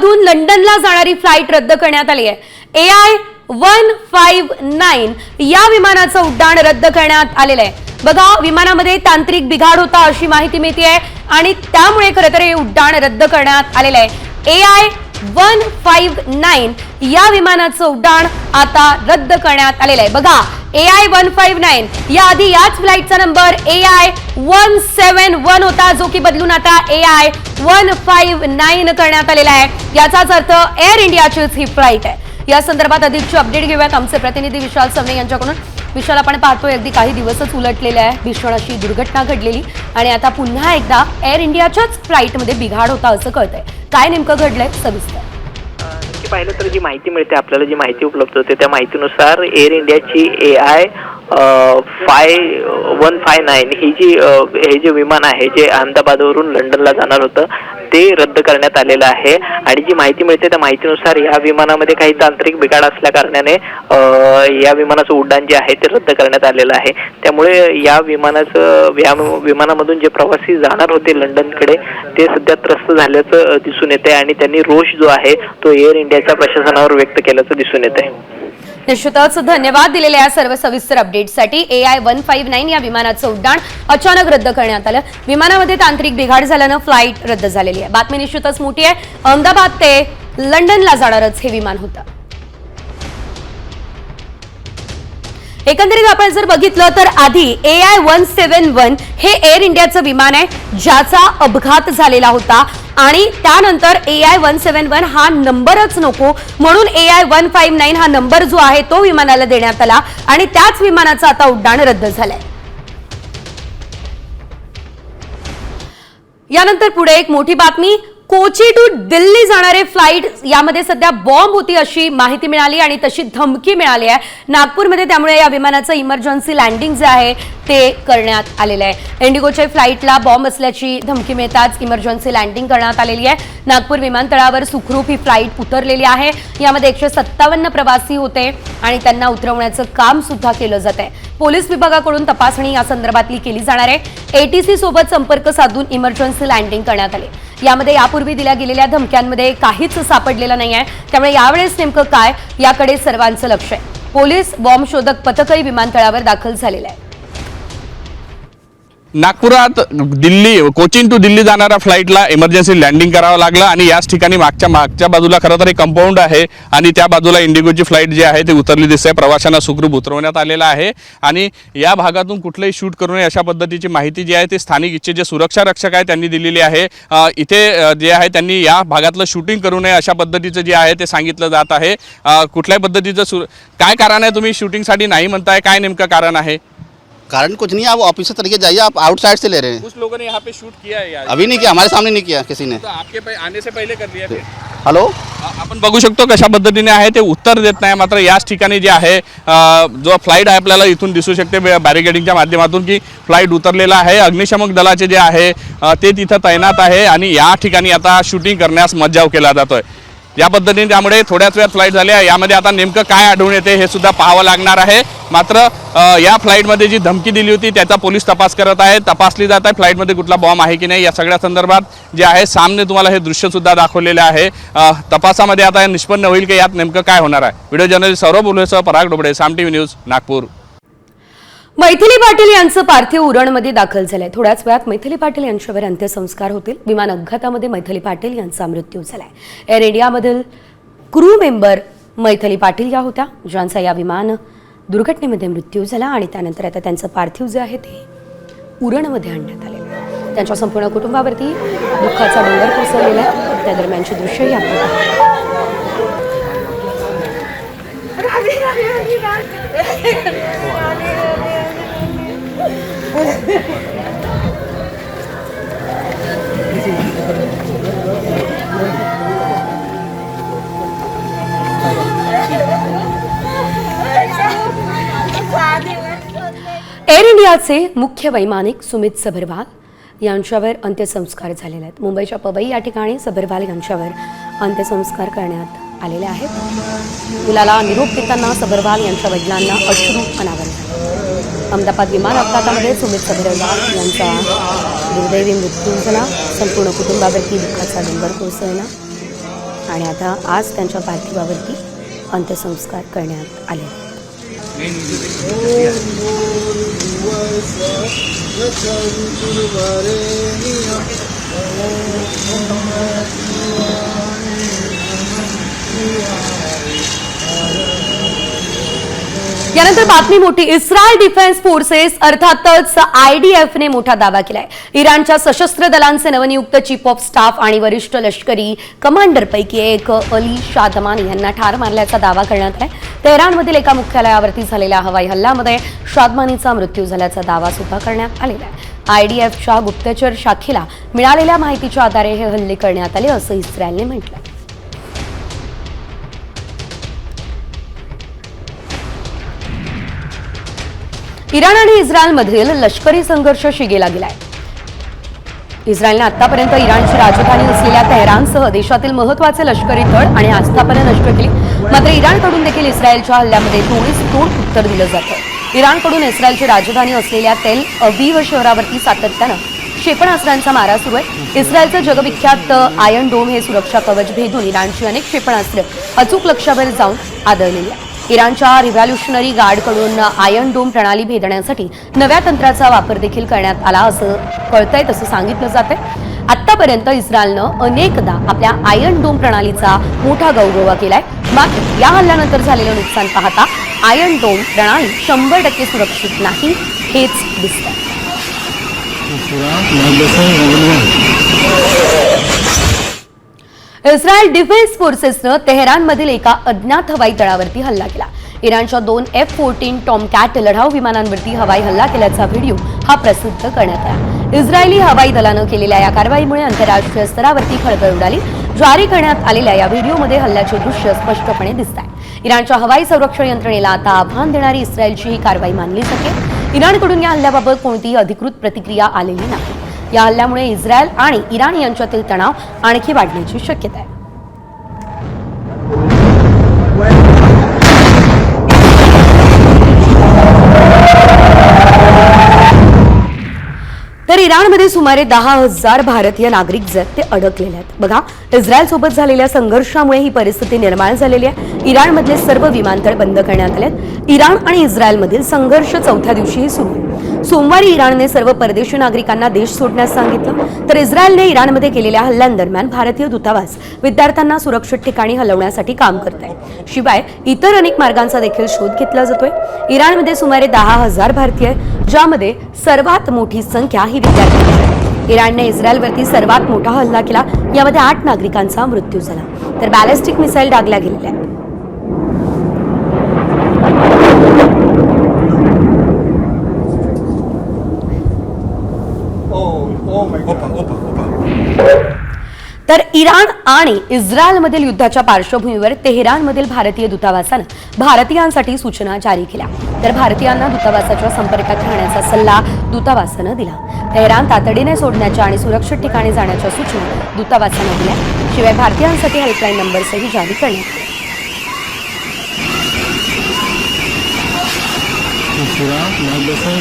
हैदराबादहून लंडनला जाणारी फ्लाइट रद्द करण्यात आली आहे। AI-159 या विमानाचं उड्डाण रद्द करण्यात आलेलं आहे। बघा, विमानामध्ये तांत्रिक बिघाड होता अशी माहिती मिळते आणि त्यामुळे खरं तर हे उड्डाण रद्द करण्यात आलेलं आहे। AI-159 या विमानाचं उड्डाण आता रद्द करण्यात आलेलं आहे। बघा, AI-159 या आधी याच फ्लाइटचा नंबर AI-171 होता, जो की बदलून आता AI-159 करण्यात आलेला आहे। याचाच अर्थ एअर इंडियाचीच ही फ्लाइट आहे। या संदर्भात अधिकची अपडेट घेऊयात आमचे प्रतिनिधी विशाल सवणे यांच्याकडून। विशाल, आपण पाहतोय अगदी काही दिवसच उलटलेले आहे, भीषण अशी दुर्घटना घडलेली आणि आता पुन्हा एकदा एअर इंडियाच्याच फ्लाइटमध्ये बिघाड होता असं कळतंय। काय नेमकं घडलंय सविस्तर? नक्की पाहिलं तर जी माहिती मिळते आपल्याला, जी माहिती उपलब्ध होते त्या माहितीनुसार एअर इंडियाची AI-159 ही हे जे विमान आहे जे अहमदाबादवरून लंडनला जाणार होतं ते रद्द करण्यात आलेलं आहे। आणि जी माहिती मिळते त्या माहितीनुसार या विमानामध्ये काही तांत्रिक बिघाड असल्या कारणाने या विमानाचं उड्डाण जे आहे ते रद्द करण्यात आलेलं आहे। त्यामुळे या विमानामधून जे प्रवासी जाणार होते लंडनकडे ते सध्या त्रस्त झाल्याचं दिसून येते आणि त्यांनी रोष जो आहे तो एअर इंडियाच्या प्रशासनावर व्यक्त केल्याचं दिसून येते। निश्चितच धन्यवाद दिलेल्या या सर्व सविस्तर अपडेटसाठी। AI-159 या विमानाचं उड्डाण अचानक रद्द करण्यात आलं। विमानामध्ये तांत्रिक बिघाड झाल्यानं फ्लाइट रद्द झालेली आहे। बातमी निश्चितच मोठी आहे। अहमदाबाद ते लंडनला जाणारच हे विमान होतं। एकंदरीत आपण जर बघितलं तर आधी AI-171 हे एअर इंडियाचं विमान आहे ज्याचा अपघात झालेला होता आणि त्यानंतर AI-171 हा नंबरच नको म्हणून AI-159 हा नंबर जो आहे तो विमानाला देण्यात आला आणि त्याच विमानाचं आता उड्डाण रद्द झालंय। यानंतर पुढे एक मोठी बातमी, कोची टू दिल्ली जाणारे फ्लाइट यामध्ये सध्या बॉम्ब होती अशी माहिती मिळाली आणि तशी धमकी मिळाली आहे नागपूरमध्ये। त्यामुळे या विमानाचं इमर्जन्सी लँडिंग जे आहे ते करण्यात आलेलं आहे। इंडिगोच्या फ्लाइटला बॉम्ब असल्याची धमकी मिळताच इमर्जन्सी लँडिंग करण्यात आलेली आहे। नागपूर विमानतळावर सुखरूप ही फ्लाइट उतरलेली आहे। यामध्ये 157 प्रवासी होते आणि त्यांना उतरवण्याचं काम सुद्धा केलं जात आहे। पोलीस विभागाकडून तपासणी या संदर्भातली केली जाणार आहे। ATC सोबत संपर्क साधून इमर्जन्सी लँडिंग करण्यात आले। यामध्ये यापूर्वी दिल्या गेलेल्या धमक्यांमध्ये काहीच सापडलेलं नाही आहे, त्यामुळे यावेळेस नेमकं काय याकडे सर्वांचं लक्ष आहे। पोलीस बॉम्ब शोधक पथकही विमानतळावर दाखल झालेलं आहे। नागपुरात कोचीन टू दिल्ली जाणाऱ्या फ्लाइटला इमर्जन्सी लँडिंग करावं लागलं आणि याच ठिकाणी मागच्या बाजूला खरं तर एक कंपाऊंड आहे आणि त्या बाजूला इंडिगोची फ्लाइट जी आहे ती उतरली दिसते। प्रवाशांना सुखरूप उतरवण्यात आलेलं आहे आणि या भागातून कुठलंही शूट करू नये अशा पद्धतीची माहिती जी आहे ती स्थानिक इथचे जे सुरक्षा रक्षक आहे त्यांनी दिलेली आहे। इथे जे आहे त्यांनी या भागातलं शूटिंग करू नये अशा पद्धतीचं जे आहे ते सांगितलं जात आहे। कुठल्याही पद्धतीचं काय कारण आहे, तुम्ही शूटिंगसाठी नाही म्हणताय, काय नेमकं कारण आहे? कारण कुछ नहीं, आप ऑफिसर तरीके जाइए, आप आउटसाइड से ले रहे हैं। कुछ लोगों ने यहाँ पे शूट किया है यार। अभी नहीं किया, हमारे सामने नहीं किया किसी ने। तो आपके आने से पहिले कर दिया फिर? हॅलो, आपण बघू शकतो कशा पद्धतीने आहे ते उत्तर देत नाही। मात्र याच ठिकाणी जे आहे जो फ्लाइट आहे आपल्याला इथून दिसू शकते बॅरिकेडिंगच्या माध्यमातून की फ्लाइट उतरलेला आहे। अग्निशमक दलाचे जे आहे ते तिथं तैनात आहे आणि या ठिकाणी आता शूटिंग करण्यास मज्जाव केला जातोय या पद्धतीने। त्यामुळे थोड्याच वेळात फ्लाइट झाली आहे, यामध्ये आता नेमकं काय आढळून येते हे सुद्धा पाहावं लागणार आहे। मात्र या फ्लाइटमध्ये जी धमकी दिली होती त्याचा पोलीस तपास करत आहे, तपासली जात आहे फ्लाइटमध्ये कुठला बॉम्ब आहे की नाही या सगळ्या संदर्भात जे आहे सामने तुम्हाला हे दृश्य सुद्धा दाखवलेले आहे। तपासामध्ये आता निष्पन्न होईल की यात नेमकं काय होणार आहे। व्हिडिओ जर्नलिस्ट सौरभ बोलवेसह पराग डोबळे, साम टीव्ही न्यूज, नागपूर। मैथिली पाटील यांचं पार्थिव उरणमध्ये दाखल झालंय। थोड्याच वेळात मैथिली पाटील यांच्यावर अंत्यसंस्कार होतील। विमान अपघातामध्ये मैथिली पाटील यांचा मृत्यू झालाय। एअर इंडियामधील क्रू मेंबर मैथिली पाटील या होत्या ज्यांचा या विमान दुर्घटनेमध्ये मृत्यू झाला आणि त्यानंतर आता त्यांचं पार्थिव जे आहे ते उरणमध्ये आणण्यात आलेलं आहे। त्यांच्या संपूर्ण कुटुंबावरती दुःखाचा डोंगर कोसळलेला आहे। त्या दरम्यानची दृश्यही आपण एअर इंडियाचे मुख्य वैमानिक सुमित सबरवाल यांच्यावर अंत्यसंस्कार झालेले आहेत। मुंबईच्या पवई या ठिकाणी सबरवाल यांच्यावर अंत्यसंस्कार करण्यात आलेले आहेत। मुलाला निरोप देताना सबरवाल यांच्या वडिलांना अश्रू अनावर झाले। अहमदाबाद विमान अपघातामध्ये सुमित सबरवाल यांचा दुर्दैवी मृत्यू झाला। संपूर्ण कुटुंबावरती दुःखाचा डोंगर कोसळला। आणि आता आज त्यांच्या पार्थिवावरती अंत्यसंस्कार करण्यात आले. यानंतर बातमी मोठी. इस्रायल डिफेन्स फोर्सेस अर्थातच IDF ने मोठा दावा केलाय. इराणच्या सशस्त्र दलांचे नवनियुक्त चीफ ऑफ स्टाफ आणि वरिष्ठ लष्करी कमांडरपैकी एक अली शादमानी यांना ठार मारल्याचा दावा करण्यात आलाय. तेहरानमधील एका मुख्यालयावरती झालेल्या हवाई हल्ल्यामध्ये शादमानीचा मृत्यू झाल्याचा दावा सुद्धा करण्यात आलेला आहे. IDFच्या गुप्तचर शाखेला मिळालेल्या माहितीच्या आधारे हे हल्ले करण्यात आले असं इस्रायलने म्हटलं. इराण आणि इस्रायलमधील लष्करी संघर्ष शिगेला गेलाय. इस्रायलने आतापर्यंत इराणची राजधानी असलेल्या तेहरानसह देशातील महत्त्वाचे लष्करी तळ आणि आस्थापना नष्ट केली. मात्र इराणकडून देखील इस्रायलच्या हल्ल्यामध्ये तोड उत्तर दिलं जातं. इराणकडून इस्रायलची राजधानी असलेल्या तेल अवीव शहरावरती सातत्यानं क्षेपणास्त्रांचा मारा सुरू आहे. इस्रायलचं जगविख्यात आयर्न डोम हे सुरक्षा कवच भेदून इराणची अनेक क्षेपणास्त्र अचूक लक्ष्यावर जाऊन आदळलेली आहे. इराणच्या रिव्हॉल्युशनरी गार्डकडून आयर्न डोम प्रणाली भेदण्यासाठी नव्या तंत्राचा वापर देखील करण्यात आला असं कळतंय, तसं सांगितलं जातंय. आतापर्यंत इस्रायलनं अनेकदा आपल्या आयर्न डोम प्रणालीचा मोठा गवगवा केलाय. मात्र या हल्ल्यानंतर झालेलं नुकसान पाहता आयर्न डोम प्रणाली 100% सुरक्षित नाही हेच दिसतंय. इस्रायल डिफेन्स फोर्सेसनं तेहरानमधील एका अज्ञात हवाई तळावरती हल्ला केला. इराणच्या 2 F-14 टॉमकॅट लढाऊ विमानांवरती हवाई हल्ला केल्याचा व्हिडिओ हा प्रसिद्ध करण्यात आला. इस्रायली हवाई दलानं केलेल्या या कारवाईमुळे आंतरराष्ट्रीय स्तरावरती खळबळ उडाली. जारी करण्यात आलेल्या या व्हिडिओमध्ये हल्ल्याचे दृश्य स्पष्टपणे दिसत आहे. इराणच्या हवाई संरक्षण यंत्रणेला आता आव्हान देणारी इस्रायलची ही कारवाई मानली जाते. इराणकडून या हल्ल्याबाबत कोणतीही अधिकृत प्रतिक्रिया आलेली नाही. या हल्ल्यामुळे इस्रायल आणि इराण यांच्यातील तणाव आणखी वाढण्याची शक्यता आहे. तर इराणमध्ये सुमारे 10,000 भारतीय नागरिक जे आहेत ते अडकलेले आहेत. बघा, इस्रायल सोबत झालेल्या संघर्षामुळे ही परिस्थिती निर्माण झालेली आहे. इराणमधले सर्व विमानतळ बंद करण्यात आलेत. इराण आणि इस्रायलमधील संघर्ष 4थ्या दिवशीही सुरू आहे. सोमवारी इराणने सर्व परदेशी नागरिकांना देश सोडण्यास सांगितलं, तर इस्रायलने इराणमध्ये केलेल्या हल्ल्यांदरम्यान भारतीय दूतावास विद्यार्थ्यांना सुरक्षित ठिकाणी हलवण्यासाठी काम करत आहे. शिवाय इतर अनेक मार्गांचा देखील शोध घेतला जातोय. इराणमध्ये सुमारे 10,000 भारतीय, ज्यामध्ये सर्वात मोठी संख्या ही विद्यार्थ्यांची आहे. इराणने इस्रायलवरती सर्वात मोठा हल्ला केला. यामध्ये 8 नागरिकांचा मृत्यू झाला, तर बॅलिस्टिक मिसाईल डागल्या गेलेल्या आहेत. तर इराण आणि इस्रायलमधील युद्धाच्या पार्श्वभूमीवर तेहरानमधील भारतीय दूतावासानं भारतीयांसाठी सूचना जारी केल्या. तर भारतीयांना दूतावासाच्या संपर्कात राहण्याचा सल्ला दूतावासानं दिला. तेहरान तातडीने सोडण्याच्या आणि सुरक्षित ठिकाणी जाण्याच्या सूचना दूतावासानं दिल्या. शिवाय भारतीयांसाठी हेल्पलाईन नंबर्सही जारी करण्यात आले.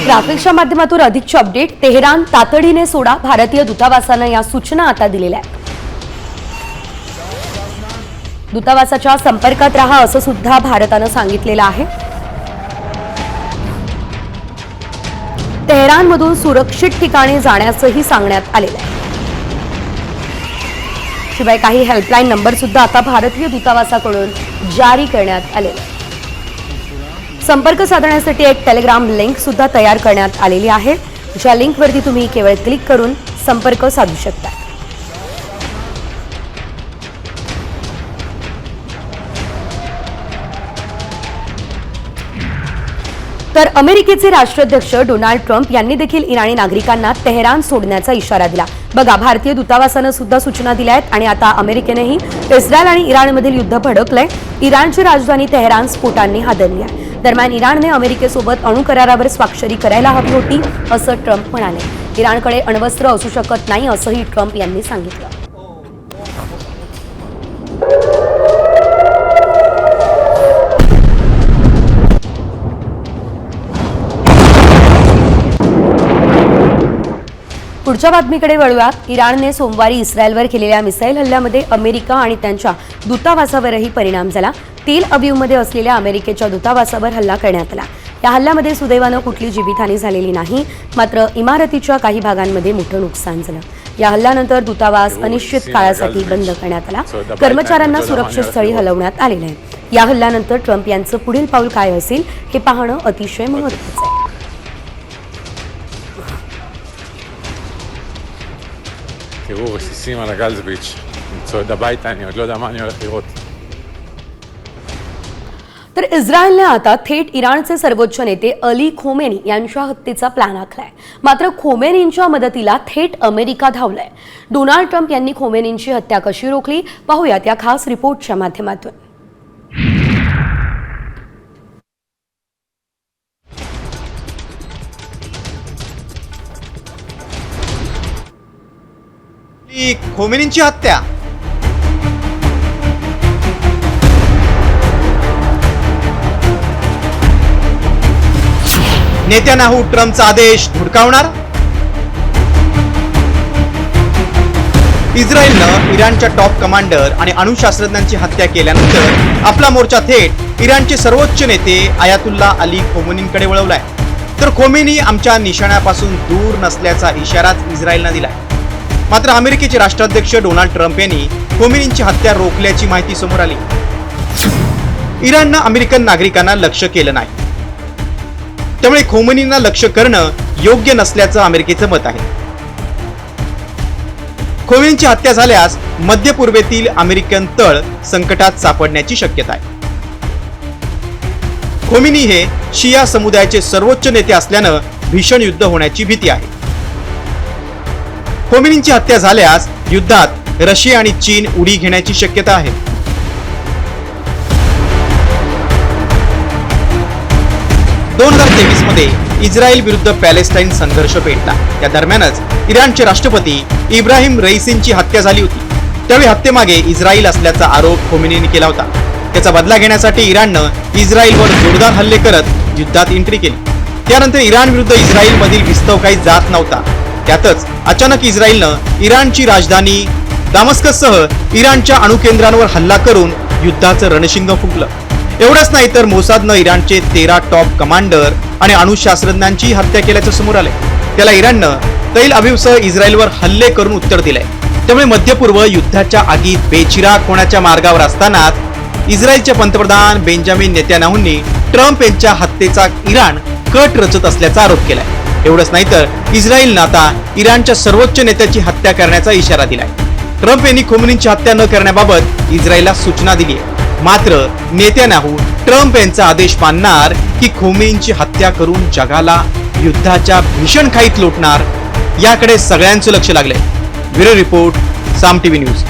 ग्राफिक्सच्या माध्यमातून अधिकची अपडेट. तेहरान तातडीने सोडा, भारतीय दूतावासानं या सूचना आता दिलेल्या आहेत. दूतावासाच्या संपर्कात राहा असं सुद्धा भारतानं सांगितलेलं आहे. तेहरानमधून सुरक्षित ठिकाणी जाण्याचंही सांगण्यात आलेलं आहे. शिवाय काही हेल्पलाईन नंबर सुद्धा आता भारतीय दूतावासाकडून जारी करण्यात आलेले आहे. संपर्क साधण्यासाठी एक टेलिग्राम लिंक सुद्धा तयार करण्यात आलेली आहे, ज्या लिंकवरती तुम्ही केवळ क्लिक करून संपर्क साधू शकता. तर अमेरिकेचे राष्ट्राध्यक्ष डोनाल्ड ट्रम्प यांनी देखील इराणी नागरिकांना तेहरान सोडण्याचा इशारा दिला. बघा, भारतीय दूतावासानं सुद्धा सूचना दिल्या आहेत आणि आता अमेरिकेनेही इस्रायल आणि इराणमधील युद्ध भडकलंय. इराणची राजधानी तेहरान स्फोटांनी हादरली आहे. दरम्यान इराणने अमेरिकेसोबत अणु करारावर स्वाक्षरी करायला हवी होती असं ट्रम्प म्हणाले. इराणकडे अण्वस्त्र असू शकत नाही असंही ट्रम्प यांनी सांगितलं. पुढच्या बातमीकडे वळूया. इराणने सोमवारी इस्रायलवर केलेल्या मिसाईल हल्ल्यामध्ये अमेरिका आणि त्यांच्या दूतावासावरही परिणाम झाला. तेल अवीवमध्ये असलेल्या अमेरिकेच्या दूतावासावर हल्ला करण्यात आला. या हल्ल्यामध्ये सुदैवानं कुठली जीवितहानी झालेली नाही, मात्र इमारतीच्या काही भागांमध्ये मोठं नुकसान झालं. या हल्ल्यानंतर दूतावास अनिश्चित काळासाठी बंद करण्यात आला. कर्मचाऱ्यांना सुरक्षित स्थळी हलवण्यात आलेलं आहे. या हल्ल्यानंतर ट्रम्प यांचं पुढील पाऊल काय असेल हे पाहणं अतिशय महत्त्वाचं आहे. תראו, רסיסים על הגלזביץ', אני צועד הביתה, אני עוד לא יודע מה אני הולך לראות. तर इस्रायलने आता थेट इराणचे सर्वोच्च नेते अली खोमेनी यांच्या हत्येचा प्लॅन आखलाय. मात्र खोमेनींच्या मदतीला थेट अमेरिका धावलाय. डोनाल्ड ट्रम्प यांनी खोमेनींची हत्या कशी रोखली पाहूयात या खास रिपोर्टच्या माध्यमातून. खोमेनींची हत्या. नेत्यानाहू ट्रम्पचा आदेश धुडकावणार. इस्रायलनं इराणच्या टॉप कमांडर आणि अणुशास्त्रज्ञांची हत्या केल्यानंतर आपला मोर्चा थेट इराणचे सर्वोच्च नेते आयातुल्ला अली खोमेनींकडे वळवलाय. तर खोमेनी आमच्या निशाण्यापासून दूर नसल्याचा इशाराच इस्रायलनं दिलाय. मात्र अमेरिकेचे राष्ट्राध्यक्ष डोनाल्ड ट्रम्प यांनी खोमेनींची हत्या रोखल्याची माहिती समोर आली. इराणनं अमेरिकन नागरिकांना लक्ष केलं नाही, त्यामुळे खोमेनींना लक्ष करणं योग्य नसल्याचं अमेरिकेचं मत आहे. खोमेनींची हत्या झाल्यास मध्य पूर्वेतील अमेरिकन तळ संकटात सापडण्याची शक्यता आहे. खोमेनी हे शिया समुदायाचे सर्वोच्च नेते असल्यानं भीषण युद्ध होण्याची भीती आहे. खोमेनींची हत्या झाल्यास युद्धात रशिया आणि चीन उडी घेण्याची शक्यता आहे. मध्ये इस्रायल विरुद्ध पॅलेस्टाईन संघर्ष पेटला. त्या दरम्यानच इराणचे राष्ट्रपती इब्राहिम रईसींची हत्या झाली होती. त्यावेळी हत्येमागे इस्रायल असल्याचा आरोप खोमेनींनी केला होता. त्याचा बदला घेण्यासाठी इराणनं इस्रायलवर जोरदार हल्ले करत युद्धात एंट्री केली. त्यानंतर इराण विरुद्ध इस्रायलमधील विस्तव काही जात नव्हता. त्यातच अचानक इस्रायलनं इराणची राजधानी दामस्कससह इराणच्या अणुकेंद्रांवर हल्ला करून युद्धाचं रणशिंग फुंकलं. एवढंच नाही तर मोसादनं इराणचे 13 टॉप कमांडर आणि अणुशास्त्रज्ञांची हत्या केल्याचं समोर आलंय. त्याला इराणनं तैल अवीवसह इस्रायलवर हल्ले करून उत्तर दिलंय. त्यामुळे मध्यपूर्व युद्धाच्या आगीत बेचिराग होण्याच्या मार्गावर असतानाच इस्रायलचे पंतप्रधान बेंजामिन नेत्यानाहूंनी ट्रम्प यांच्या हत्येचा इराण कट रचत असल्याचा आरोप केलाय. एवढंच नाही तर इस्रायलनं आता इराणच्या सर्वोच्च नेत्याची हत्या करण्याचा इशारा दिलाय. ट्रम्प यांनी खोमेनींची हत्या न करण्याबाबत इस्रायलला सूचना दिली आहे. मात्र नेत्यानाहू ट्रम्प यांचा आदेश मानणार की खोमेनींची हत्या करून जगाला युद्धाच्या भीषण खाईत लोटणार, याकडे सगळ्यांचं लक्ष लागलंय. ब्युरो रिपोर्ट, साम टीव्ही न्यूज.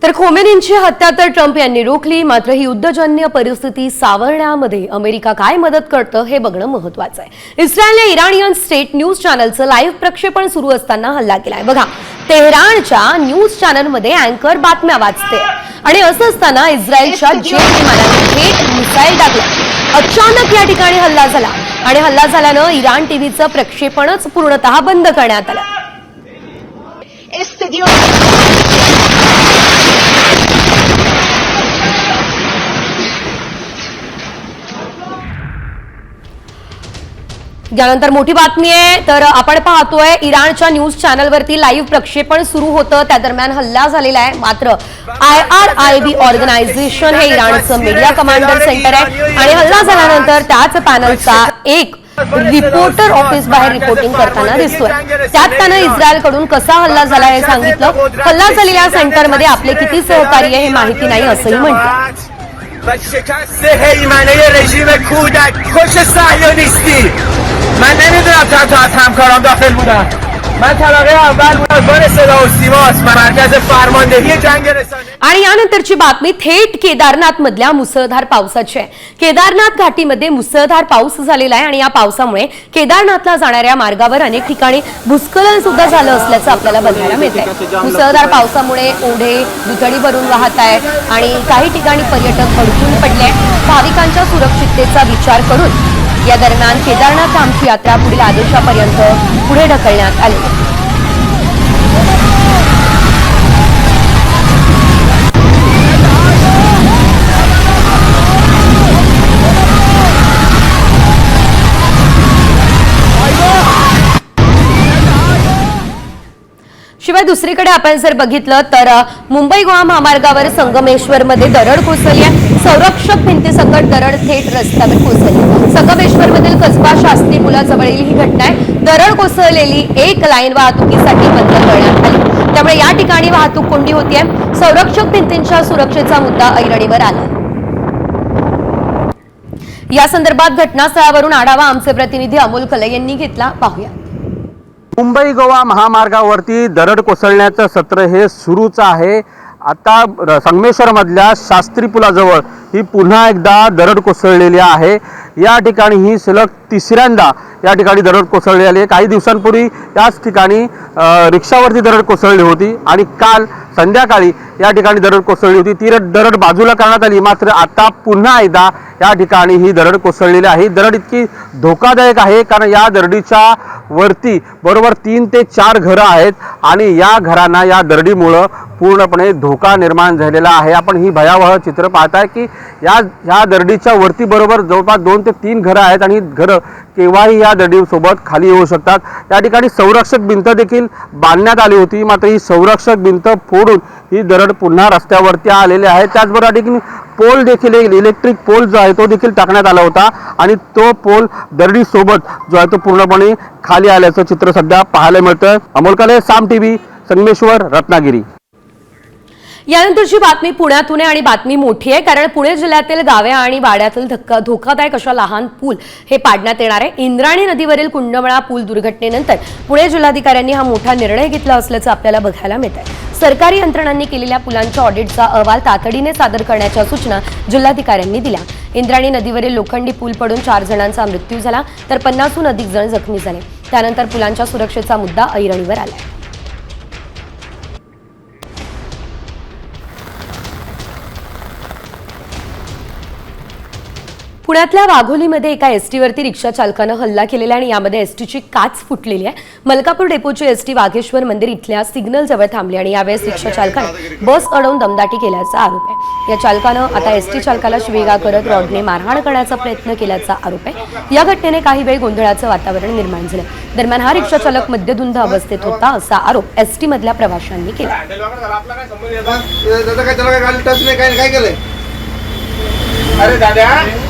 तर खोमेनींची हत्या तर ट्रम्प यांनी रोखली, मात्र ही युद्धजन्य परिस्थिती सावरण्यामध्ये अमेरिका काय मदत करतं हे बघणं महत्त्वाचं आहे. इस्रायलने इराणियन स्टेट न्यूज चॅनलचं लाईव्ह प्रक्षेपण सुरू असताना हल्ला केलाय. बघा, तेहरानच्या न्यूज चॅनलमध्ये अँकर बातम्या वाचते आणि असं असताना इस्रायलच्या जेट विमानाने थेट मिसाईल टाकला. अचानक या ठिकाणी हल्ला झाला आणि हल्ला झाल्यानं इराण टीव्हीचं प्रक्षेपणच पूर्णतः बंद करण्यात आलं. यानंतर मोठी बातमी आहे. तर आपण पाहतोय इराणच्या न्यूज चॅनलवरती लाईव्ह प्रक्षेपण सुरू होतं, त्या दरम्यान हल्ला झालेला आहे. मात्र IRIB ऑर्गनायझेशन हे इराणचं मीडिया कमांडर सेंटर आहे आणि हल्ला झाल्यानंतर त्याच पॅनलचा एक रिपोर्टर ऑफिस बाहेर रिपोर्टिंग करताना दिसतोय. त्यात त्यानं इस्रायलकडून कसा हल्ला झाला हे सांगितलं. हल्ला झालेल्या सेंटरमध्ये आपले किती सहकार्य हे माहिती नाही असंही म्हटलं. و شکست هیمنه رژیم کودک کش صهیونیستی. من نمیدونم چند تا از همکاران داخل بودن. من طبقه اول بودم صدا و سیماست و مرکز فرماندهی جنگ رسانه. आणि यानंतरची बातमी थेट केदारनाथ मधल्या मुसळधार पावसाची आहे. केदारनाथ घाटीमध्ये मुसळधार पाऊस झालेला आहे आणि या पावसामुळे केदारनाथला जाणाऱ्या मार्गावर अनेक ठिकाणी भूस्खलन सुद्धा झालं असल्याचं आपल्याला बघायला मिळतंय. मुसळधार पावसामुळे ओढे दुथडी भरून वाहत आहे आणि काही ठिकाणी पर्यटक अडकून पडले. भाविकांच्या सुरक्षिततेचा विचार करून या दरम्यान केदारनाथ धामची यात्रा पुढील आदेशापर्यंत पुढे ढकलण्यात आली. शिवाय दुसरीकडे आपण जर बघितलं तर मुंबई गोवा महामार्गावर संगमेश्वरमध्ये दरड कोसळली आहे. संरक्षक भिंतीसकट दरड थेट रस्त्यावर कोसळली. संगमेश्वरमधील कसबा शास्त्री पुलाजवळील ही घटना आहे. दरड कोसळलेली एक लाईन वाहतुकीसाठी बंद करण्यात आली, त्यामुळे या ठिकाणी वाहतूक कोंडी होतीये. संरक्षक भिंतींच्या सुरक्षेचा मुद्दा ऐरणीवर आला. या संदर्भात घटनास्थळावरून आढावा आमचे प्रतिनिधी अमोल कले यांनी घेतला. पाहूया. मुंबई गोवा महामार्गावरती दरड कोसळण्याचं सत्र हे सुरूच आहे. आता संगमेश्वरमधल्या शास्त्री पुलाजवळ ही पुन्हा एकदा दरड कोसळलेली आहे. या ठिकाणी ही सलग तिसऱ्यांदा या ठिकाणी दरड कोसळली आहे. काही दिवसांपूर्वी याच ठिकाणी रिक्षावरती दरड कोसळली होती आणि काल संध्याकाळी या ठिकाणी दरड कोसळली होती. ती दरड बाजूला करण्यात आली, मात्र आता पुन्हा एकदा या ठिकाणी ही दरड कोसळलेली आहे. दरड इतकी धोकादायक आहे कारण या दरडीच्या वरती बरोबर 3 ते 4 घरं आहेत आणि या घरांना या दरडीमुळं पूर्णपणे धोका निर्माण झालेला आहे. आपण ही भयावह चित्र पाहताय की या दरडीच्या वरती बरोबर जवळपास 2 ते 3 घरं आहेत आणि घरं केव्हाही या दरडीसोबत खाली येऊ शकतात. या ठिकाणी संरक्षक भिंत देखील बांधण्यात आली होती, मात्र ही संरक्षक भिंत फोडून ही दरड पुन्हा रस्त्यावरती आलेली आहे. त्याचबरोबर या ठिकाणी पोल देखील, इलेक्ट्रिक पोल जो आहे तो देखील टाकण्यात आला होता आणि तो पोल दरडीसोबत जो आहे तो पूर्णपणे खाली आल्याचं चित्र सध्या पाहायला मिळतं. अमोल कले, साम टीव्ही, संगमेश्वर, रत्नागिरी. यानंतरची बातमी पुण्यातून आहे आणि बातमी मोठी आहे कारण पुणे जिल्ह्यातील गावे आणि वाड्यातील धोकादायक अशा लहान पूल हे पाडण्यात येणार आहे. इंद्रायणी नदीवरील कुंडमळा पूल दुर्घटनेनंतर पुणे जिल्हाधिकाऱ्यांनी हा मोठा निर्णय घेतला असल्याचं आपल्याला बघायला मिळत आहे. सरकारी यंत्रणांनी केलेल्या पुलांच्या ऑडिटचा अहवाल तातडीने सादर करण्याच्या सूचना जिल्हाधिकाऱ्यांनी दिल्या. इंद्रायणी नदीवरील लोखंडी पूल पडून 4 जणांचा मृत्यू झाला तर 50हून अधिक जण जखमी झाले. त्यानंतर पुलांच्या सुरक्षेचा मुद्दा ऐरणीवर आला. पुण्यातल्या वाघोलीमध्ये एका एसटीवरती रिक्षा चालकानं हल्ला केलेला आणि यामध्ये एसटीची काच फुटलेली आहे. मलकापूर डेपोची एसटी वाघेश्वर मंदिर इथल्या सिग्नल जवळ थांबली आणि यावेळेस रिक्षा चालकानं बस अडवून दमदाटी केल्याचा आरोप आहे. या चालकानं आता एसटी चालकाला शिवीगाळ करत रॉडने मारहाण करण्याचा प्रयत्न केल्याचा आरोप आहे. या घटनेने काही वेळ गोंधळाचं वातावरण निर्माण झालं. दरम्यान हा रिक्षा चालक मद्यधुंद अवस्थेत होता असा आरोप एसटी मधल्या प्रवाशांनी केला. अरे दादा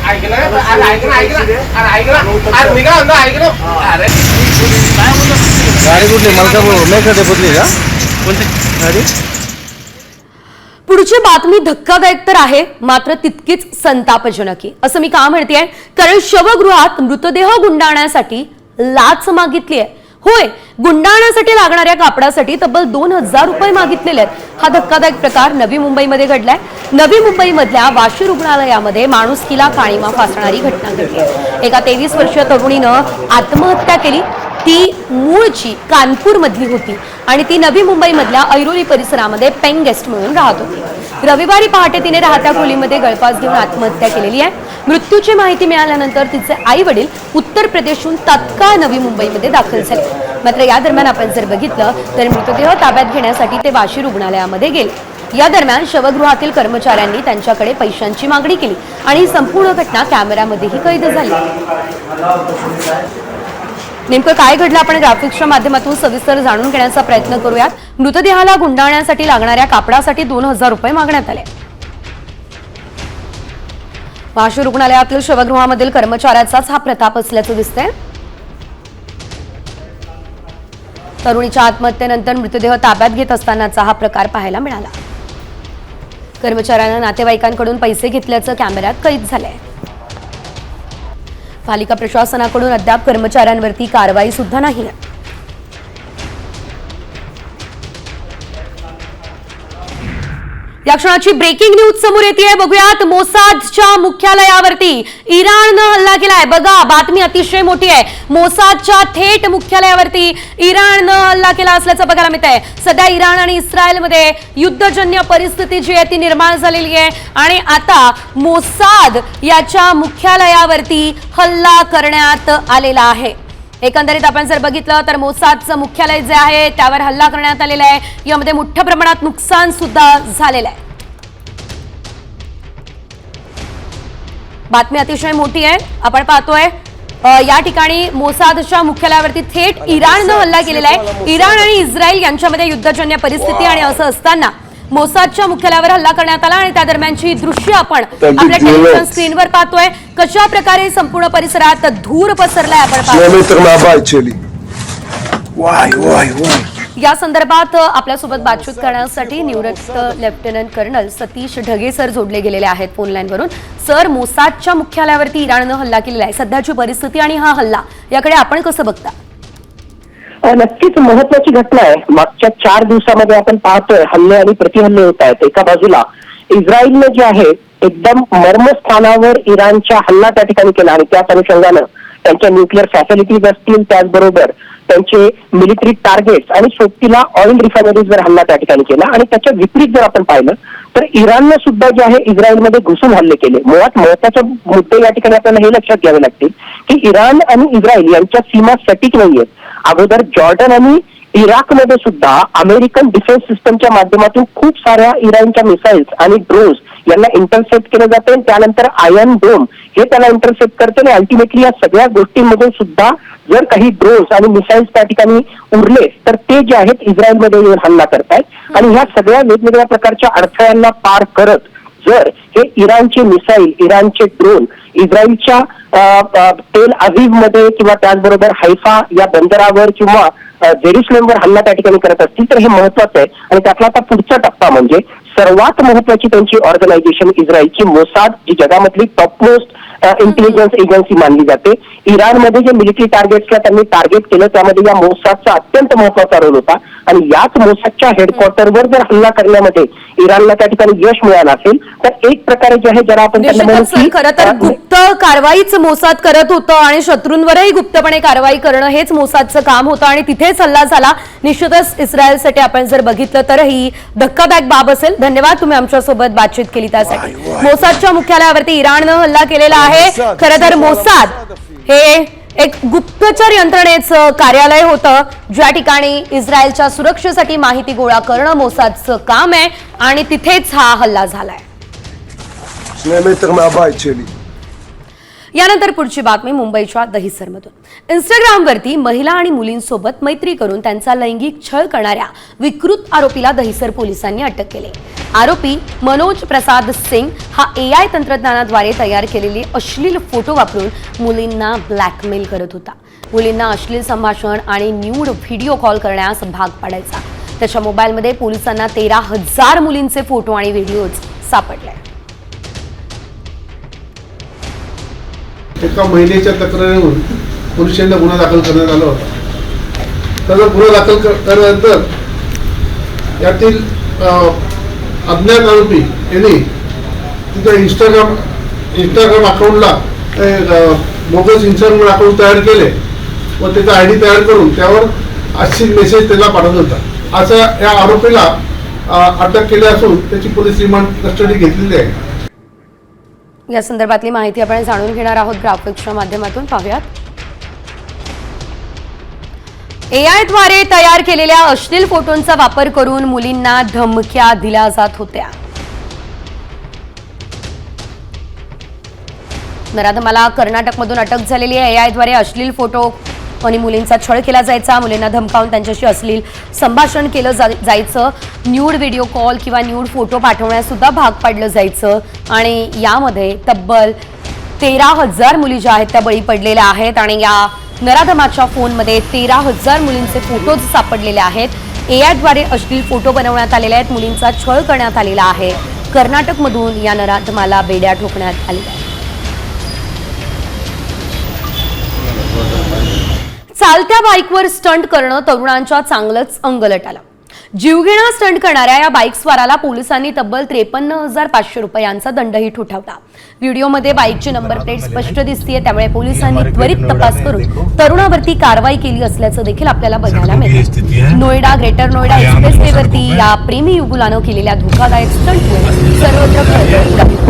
ऐक ना, अरे गाडी कुठली? मलकापूर डेपोतली का? कोणती गाडी? पुढची बातमी धक्कादायक तर आहे, मात्र तितकीच संतापजनक असं मी का म्हणतेय कारण शवगृहात मृतदेह गुंडाळण्यासाठी लाच मागितली आहे. होय, गुंडाळण्यासाठी लागणाऱ्या कापडासाठी तब्बल 2000 रुपये मागितलेले आहेत. हा धक्कादायक प्रकार नवी मुंबईमध्ये घडलाय. नवी मुंबईमधल्या वाशी रुग्णालयामध्ये माणुसकीला काळीमा फासणारी घटना घडली. एका 23 वर्षीय तरुणीनं आत्महत्या केली. ती मूळची कानपूरमधली होती आणि ती नवी मुंबईमधल्या ऐरोली परिसरामध्ये पेंग गेस्ट म्हणून राहत होती. रविवारी पहाटे तिने राहत्या खोलीमध्ये गळफास घेऊन आत्महत्या केलेली आहे. मृत्यूची माहिती मिळाल्यानंतर तिचे आई वडील उत्तर प्रदेशहून तात्काळ नवी मुंबईमध्ये दाखल झाले. मात्र या दरम्यान आपण जर बघितलं तर मृतदेह ताब्यात घेण्यासाठी ते वाशी रुग्णालयामध्ये गेले. या दरम्यान शवगृहातील कर्मचाऱ्यांनी त्यांच्याकडे पैशांची मागणी केली आणि ही संपूर्ण घटना कॅमेऱ्यामध्येही कैद झाली. नेमकं काय घडलं आपण ग्राफिक्सच्या माध्यमातून सविस्तर जाणून घेण्याचा प्रयत्न करूयात. मृतदेहाला गुंडाळण्यासाठी लागणाऱ्या कापडासाठी 2000 रुपये मागण्यात आले. वाशी रुग्णालयातील शवगृहामधील कर्मचाऱ्याचाच हा प्रताप असल्याचं दिसतंय. तरुणीच्या आत्महत्येनंतर मृतदेह ताब्यात घेत असतानाचा हा प्रकार पाहायला मिळाला. कर्मचाऱ्यांना नातेवाईकांकडून पैसे घेतल्याचं कॅमेऱ्यात कैद झालंय. पालिका प्रशासनाकडून अद्याप कर्मचाऱ्यांवरती कारवाई सुद्धा नाही. या क्षणाची ब्रेकिंग न्यूज समोर येते, बघूयात. मोसादच्या मुख्यालयावरती इराणनं हल्ला केलाय. बघा, बातमी अतिशय मोठी आहे. मोसादच्या थेट मुख्यालयावरती इराणनं हल्ला केला असल्याचं बघायला मिळत आहे. सध्या इराण आणि इस्रायलमध्ये युद्धजन्य परिस्थिती जी आहे ती निर्माण झालेली आहे आणि आता मोसाद याच्या मुख्यालयावरती हल्ला करण्यात आलेला आहे. एकंदरीत आपण जर बघितलं तर मोसादचं मुख्यालय जे आहे त्यावर हल्ला करण्यात आलेला आहे. यामध्ये मोठ्या प्रमाणात नुकसान सुद्धा झालेलं आहे. बातमी अतिशय मोठी आहे. आपण पाहतोय या ठिकाणी मोसादच्या मुख्यालयावरती थेट इराणनं हल्ला केलेला आहे. इराण आणि इस्रायल यांच्यामध्ये युद्धजन्य परिस्थिती आणि असं असताना मोसादच्या मुख्यालयावर हल्ला करण्यात आला आणि त्या दरम्यानची दृश्य आपण आपल्या टेलिव्हिजन स्क्रीनवर पाहतोय. कशा प्रकारे संपूर्ण परिसरात धूर पसरलाय आपण पाहतोय. या संदर्भात आपल्यासोबत बातचीत करण्यासाठी निवृत्त lieutenant colonel Satish Dhage sir जोडले गेलेले आहेत फोन लाईनवरून. सर, मोसादच्या मुख्यालयावरती इराणनं हल्ला केलेला आहे. सध्याची परिस्थिती आणि हा हल्ला याकडे आपण कसं बघता? नक्कीच महत्वाची घटना आहे. मागच्या 4 दिवसामध्ये आपण पाहतोय हल्ले आणि प्रतिहल्ले होत आहेत. एका बाजूला इस्रायलने जे आहे एकदम मर्मस्थानावर इराणच्या हल्ला त्या ठिकाणी केला आणि त्याच अनुषंगानं त्यांच्या न्यूक्लिअर फॅसिलिटीज असतील, त्याचबरोबर त्यांचे मिलिटरी टार्गेट्स आणि सोबतीला ऑइल रिफायनरीजवर हल्ला त्या ठिकाणी केला. आणि त्याच्या विपरीत जर आपण पाहिलं तर इराणनं सुद्धा जे आहे इस्रायलमध्ये घुसून हल्ले केले. मुळात महत्वाचे मुद्दे या ठिकाणी आपल्याला हे लक्षात घ्यावे लागतील की इराण आणि इस्रायल यांच्या सीमा सटीक नाहीयेत. अगोदर जॉर्डन आणि इराकमध्ये सुद्धा अमेरिकन डिफेन्स सिस्टमच्या माध्यमातून खूप साऱ्या इराणच्या मिसाईल्स आणि ड्रोन्स यांना इंटरसेप्ट केलं जाते. त्यानंतर आयर्न डोम हे त्याला इंटरसेप्ट करते आणि अल्टिमेटली या सगळ्या गोष्टींमधून सुद्धा जर काही ड्रोन्स आणि मिसाईल्स त्या ठिकाणी उरले तर ते जे आहेत इस्रायलमध्ये येऊन हल्ला करतायत. आणि ह्या सगळ्या वेगवेगळ्या प्रकारच्या अडथळ्यांना पार करत जर हे इराणचे मिसाईल, इराणचे ड्रोन इस्रायलच्या तेल अवीव मध्ये किंवा त्याचबरोबर हैफा या बंदरावर किंवा जेरुसलेमवर हल्ला त्या ठिकाणी करत असतील तर हे महत्वाचं आहे. आणि त्यातला आता पुढचा टप्पा म्हणजे सर्वात महत्वाची त्यांची ऑर्गनायझेशन इस्रायलची मोसाद, जी जगामधली टॉपमोस्ट इंटेलिजन्स एजन्सी मानली जाते. इराणमध्ये जे मिलिटरी टार्गेट्सला त्यांनी टार्गेट केलं त्यामध्ये या मोसादचा अत्यंत महत्वाचा रोल होता. आणि याच मोसादच्या हेडक्वार्टरवर जर हल्ला करण्यामध्ये इराणला त्या ठिकाणी यश मिळालं असेल तर एक प्रकारे जे आहे ज्याला आपण खरं तर गुप्त कारवाईच मोसाद करत होतं आणि शत्रूंवरही गुप्तपणे कारवाई करणं हेच मोसादचं काम होतं आणि तिथेच हल्ला झाला. निश्चितच इस्रायलसाठी आपण जर बघितलं तर ही धक्कादायक बाब असेल. धन्यवाद, तुम्ही आमच्यासोबत बातचीत केली त्यासाठी. मोसादच्या मुख्यालयावरती इराणनं हल्ला केलेला आहे. खरं तर मोसाद हे एक गुप्तचर यंत्रणेचं कार्यालय होतं ज्या ठिकाणी इस्रायलच्या सुरक्षेसाठी माहिती गोळा करणं मोसादचं काम आहे आणि तिथेच हा हल्ला झालाय. यानंतर पुढची बातमी मुंबईच्या दहिसरमधून. इंस्टाग्रामवरती महिला आणि मुलींसोबत मैत्री करून त्यांचा लैंगिक छळ करणाऱ्या विकृत आरोपीला दहिसर पोलिसांनी अटक केली. आरोपी मनोज प्रसाद सिंग हा AI तंत्रज्ञानाद्वारे तयार केलेले अश्लील फोटो वापरून मुलींना ब्लॅकमेल करत होता. मुलींना अश्लील संभाषण आणि न्यूड व्हिडिओ कॉल करण्यास भाग पाडायचा. त्याच्या मोबाईलमध्ये पोलिसांना 13,000 मुलींचे फोटो आणि व्हिडिओज सापडले. एका महिलेच्या तक्रारीवरून पोलिसांना गुन्हा दाखल करण्यात आला होता. त्याचा गुन्हा दाखल केल्यानंतर यातील अज्ञात आरोपी यांनी तिच्या इंस्टाग्राम अकाउंटला बोगस इंस्टाग्राम अकाउंट तयार केले व त्याचा ID तयार करून त्यावर अश्लील मेसेज त्याला पाठवत होता. अशा या आरोपीला अटक केली असून त्याची पोलीस रिमांड कस्टडी घेतलेली आहे. या संदर्भातली माहिती आपण जाणून घेणार आहोत ग्राफिक्सच्या माध्यमातून. पाहूयात. AI द्वारे तयार केलेल्या अश्लील फोटोंचा वापर करून मुलींना धमक्या दिल्या जात होत्या. नराधमाला कर्नाटकमधून अटक झालेली आहे. AI द्वारे अश्लील फोटो आणि मुलींचा छळ केला जायचा. मुलींना धमकावून त्यांच्याशी अश्लील संभाषण केलं जायचं. न्यूड व्हिडिओ कॉल किंवा न्यूड फोटो पाठवण्यास सुद्धा भाग पाडलं जायचं आणि यामध्ये तब्बल 13,000 मुली ज्या आहेत त्या बळी पडलेल्या आहेत. आणि या नराधमाच्या फोनमध्ये 13,000 मुलींचे फोटोज सापडलेले आहेत. AI द्वारे अश्लील फोटो बनवण्यात आलेले आहेत. मुलींचा छळ करण्यात आलेला आहे. कर्नाटकमधून या नराधमाला बेड्या ठोकण्यात आलेल्या आहेत. चालत्या बाईकवर स्टंट करणं तरुणांच्या चांगलंच अंगलट आलं. जीवघेणा स्टंट करणाऱ्या या बाईक स्वाराला पोलिसांनी तब्बल 53,500 रुपयांचा दंडही ठोठावला. व्हिडिओमध्ये बाईकची नंबर प्लेट स्पष्ट दिसतीये, त्यामुळे पोलिसांनी त्वरित तपास करून तरुणावरती कारवाई केली असल्याचं देखील आपल्याला बघायला मिळतं. नोएडा ग्रेटर नोएडा एक्सप्रेसवेवरती या प्रेमी युगुलानं केलेल्या धोकादायक स्टंटमुळे सर्वत्र खळबळ उडाली.